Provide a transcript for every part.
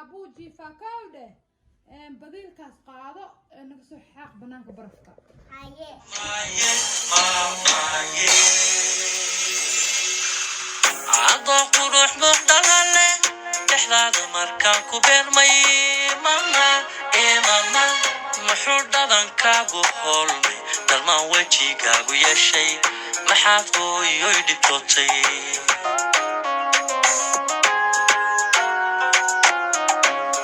أبوجي فكاودة بديل كاس قاعدة نفسه حق بنانك برفقة عضو روح مقدلة إحدى مركان كبير مي ماما إيه ماما محور دادن كاغو هولمي دلما وجي كاغو يشي محافو يويدي توتي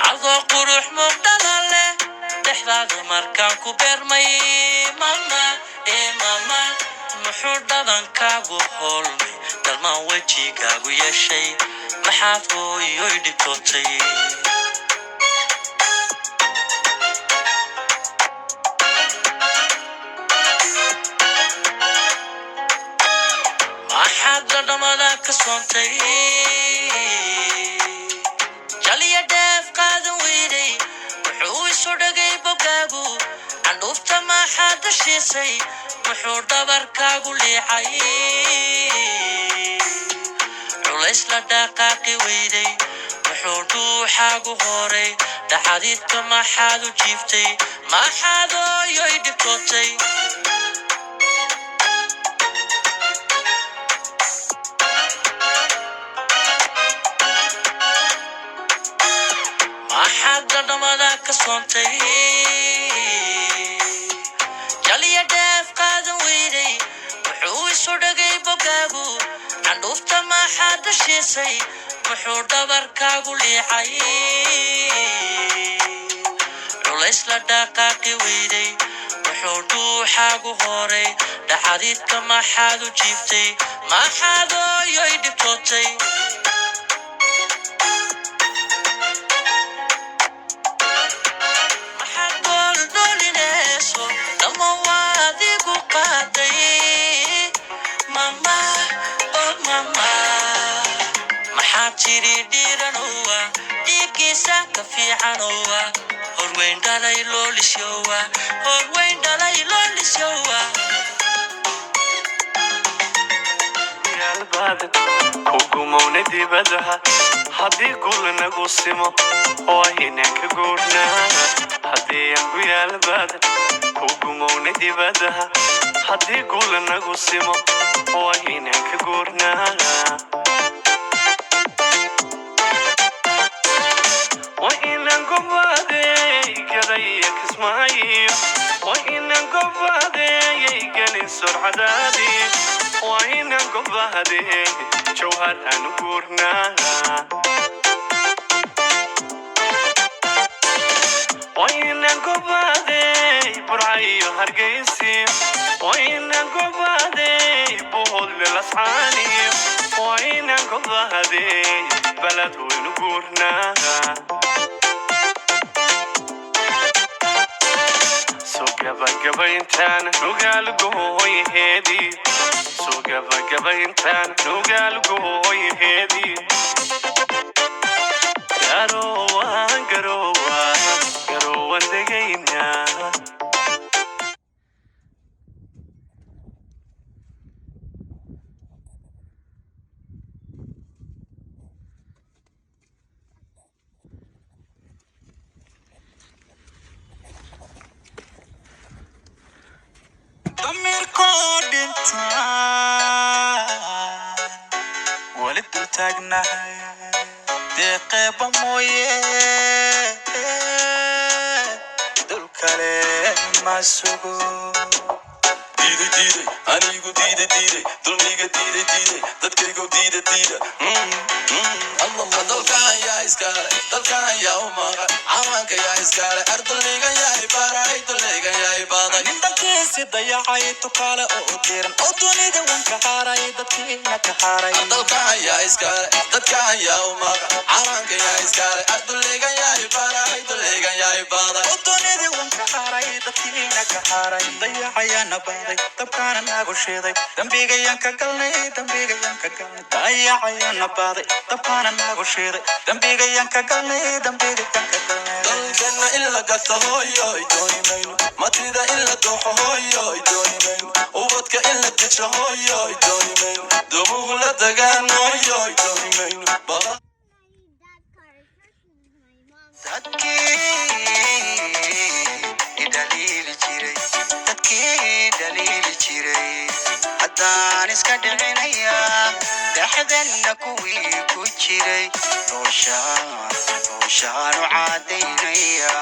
عضو روح مقدلة إحدى مركان كبير مي ماما إيه ماما محور دادن كاغو هولمي dalma wejigaagu yeeshay maxaad hooyoy dhibtootay maxaad dhadhamada ka soontay jaliya dheef qaadan weyday wuxuu isu dhagay bogaagu candhuufta maxaad dashiisay muxuu dhabarkaagu liicay isla dhaqaaqi weyday wuxuu dhuuxaagu horay dhaxadiidka maxaad u jiiftay maxaad hooyoy dhibtootay maxaad dhadhamada ka soontay jaliya dheef qaadan weyday wuxuu isu dhagay bogaagu candhuufta maxaad dashiisay muxuu dhabarkaagu liicay culaysla dhaqaaqi weyday wuxuu dhuuxaagu horay dhaxadiidka maxaad u jiiftay maxaad hooyoy dhibtootay maxaad gooldhoolinayso dhamma waa adigu qaaday mama maxaad tiri dhiiranowa dhiiggiisa ka fiicanowa horweyn dhalay loolisyowa horweyn dhalay loolisyowa yaalbaada kugumowna dibadaha haddii gul nagu simo oo inaan ka guurnaa haddii aan ku yaalbaada kugumowna dibadaha haddii gul nagu simo oo inaan ka guurnaa وإن قبادي قضي كسمايو وإن قبادي قني سرعة دادي وإن قبادي جوهر أنقورنا وإن قبادي برعيو هرقيسي وإن قبادي بوهول للأسعاني وإن قبادي بلد ونقورنا gabayntaan nugaal gooyaheedii soo gabagabayntaan nugaal gooyaheedii garowaan degaynaa taagnahay deeqeeba mooye dul kale ma sugo diiday anigu diiday dulmiga diiday dadkaygu diida allah dalkaan yaa iskale dalkaan yaa u maqan cawaanka yaa iskale ardayga yaa ibaray dallayga yaa ibaday ninkiisi dayacay tukaale oo diran oo dunida wanka haaray dadkiina ka haaray dalkaan yaa iskale dadkaan yaa u maqan cawaanka yaa iskale ardayga yaa ibaray dallayga yaa ibaday oo dunida wanka haaray dadkiina ka haaray dayacayana baaday dabkaana nagu shiiday dambigayaan ka galnay dayacayana baaday dabkaana nagu shiiday dambigayaan ka galnay dalkana ila gata hooyo dooni mayno matida ila dooxo hooyo dooni mayno ubadka ila dejo hooyo dooni mayno dumuhu la dagaan hooyo dooni mayno dadkii dhaliili jiray haddaan iska dhicinaya dhexdanna kuwii ku jiray dooshaanu cadaynaya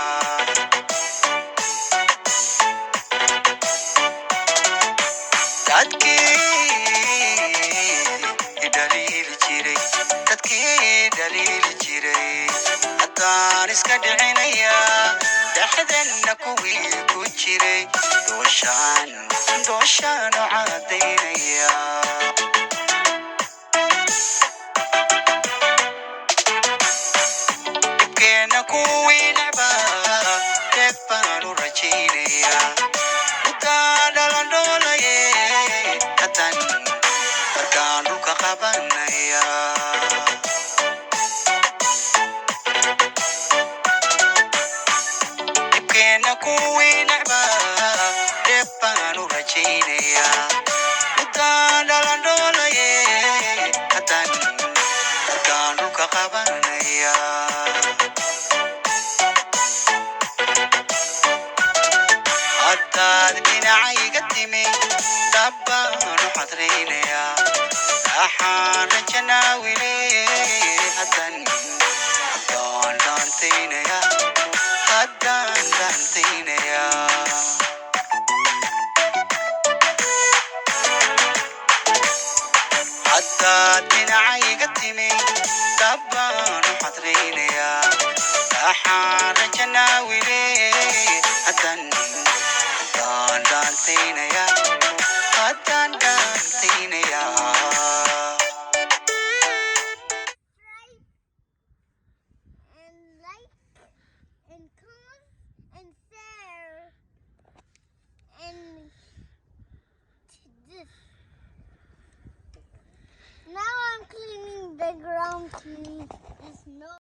dadkii dhaliili jiray haddaan iska dhicinaya dhexdanna kuwii ku jiray dooshaanu cadaynaya dhibkeena kuwii necba reeb baanu rajaynaya udaa dhalandhoolaye haddaan dhulka qabanaya kuwii necba reeb baanu rajaynaya udaa dhalandhoolaye haddaan dhulka qabanaya haddaad dhinacayga timi dabbaanu xadraynaya waxaan rajanaawile haddaan dhaantaynaya haddaad dhinacayga timi dabbaanu xadraynaya waxaan rajanaawile haddaan dhaantaynaya and comment and share and this. Now I'm cleaning the ground. Please.